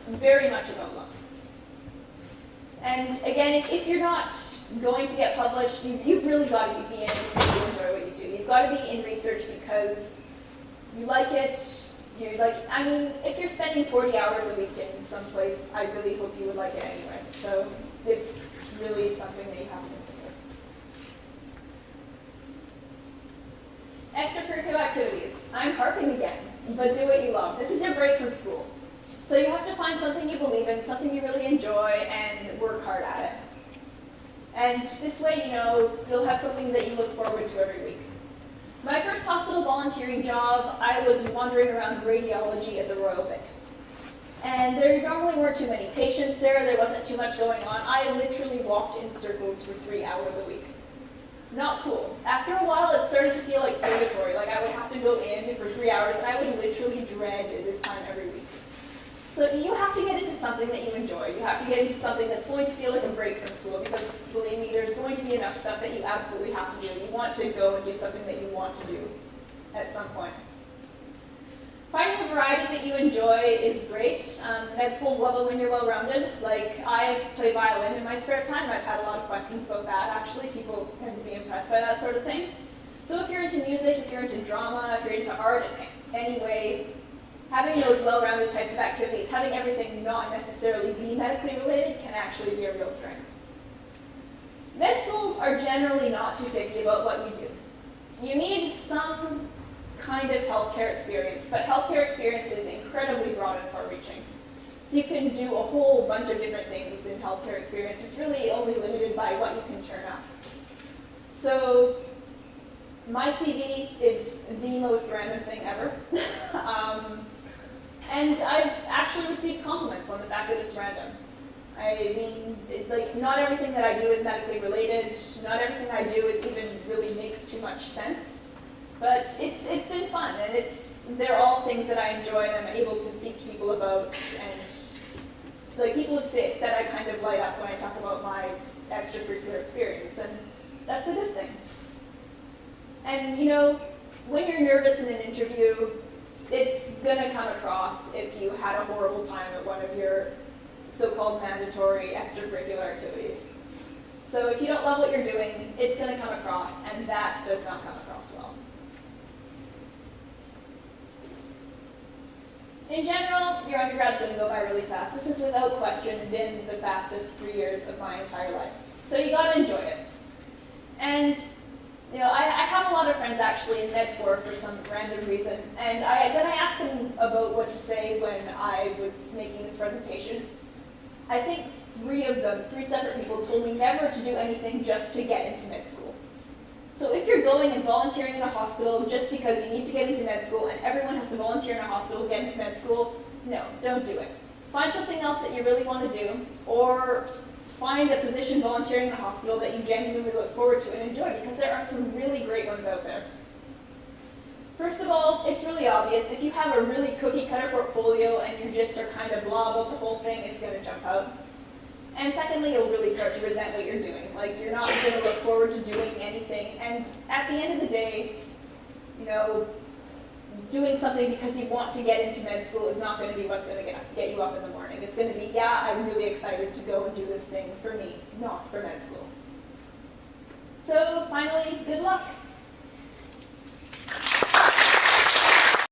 very much about luck. And again, if you're not going to get published, you've really got to be in it because you enjoy what you do. You've got to be in research because you like it. I mean, if you're spending 40 hours a week in some place, I really hope you would like it anyway. So it's really something that you have to consider. Extracurricular activities. I'm harping again, but do what you love. This is your break from school. So you have to find something you believe in, something you really enjoy, and work hard at it. And this way, you'll have something that you look forward to every week. My first hospital volunteering job, I was wandering around radiology at the Royal Vic. And there normally weren't too many patients there, there wasn't too much going on. I literally walked in circles for 3 hours a week. Not cool. After a while, it started to feel like purgatory. Like I would have to go in for 3 hours, and I would literally dread this time every week. So you have to get into something that you enjoy. You have to get into something that's going to feel like a break from school, because believe me, there's going to be enough stuff that you absolutely have to do. You want to go and do something that you want to do at some point. Finding a variety that you enjoy is great. Med schools love it when you're well-rounded. Like, I play violin in my spare time. I've had a lot of questions about that, actually. People tend to be impressed by that sort of thing. So if you're into music, if you're into drama, if you're into art in any way, having those well-rounded types of activities, having everything not necessarily be medically related, can actually be a real strength. Med schools are generally not too picky about what you do. You need some kind of healthcare experience, but healthcare experience is incredibly broad and far-reaching. So you can do a whole bunch of different things in healthcare experience. It's really only limited by what you can turn up. So my CV is the most random thing ever. And I've actually received compliments on the fact that it's random. I mean, not everything that I do is medically related. Not everything I do even really makes too much sense. But it's been fun, and they're all things that I enjoy and I'm able to speak to people about. And people have said I kind of light up when I talk about my extracurricular experience, and that's a good thing. And when you're nervous in an interview, it's going to come across if you had a horrible time at one of your so-called mandatory extracurricular activities. So if you don't love what you're doing, it's going to come across, and that does not come across well. In general, your undergrad's going to go by really fast. This has without question been the fastest 3 years of my entire life. So you got to enjoy it. And I have a lot of friends actually in Med 4 for some random reason, and when I asked them about what to say when I was making this presentation, I think 3 separate people told me never to do anything just to get into med school. So if you're going and volunteering in a hospital just because you need to get into med school and everyone has to volunteer in a hospital to get into med school, no, don't do it. Find something else that you really want to do, or find a position volunteering in a hospital that you genuinely look forward to and enjoy, because there are some really great ones out there. First of all, it's really obvious. If you have a really cookie-cutter portfolio and you just are kind of blah about the whole thing, it's going to jump out. And secondly, you'll really start to resent what you're doing. Like, you're not going to look forward to doing anything. And at the end of the day, doing something because you want to get into med school is not going to be what's going to get you up in the morning. It's going to be, yeah, I'm really excited to go and do this thing for me, not for med school. So finally, good luck.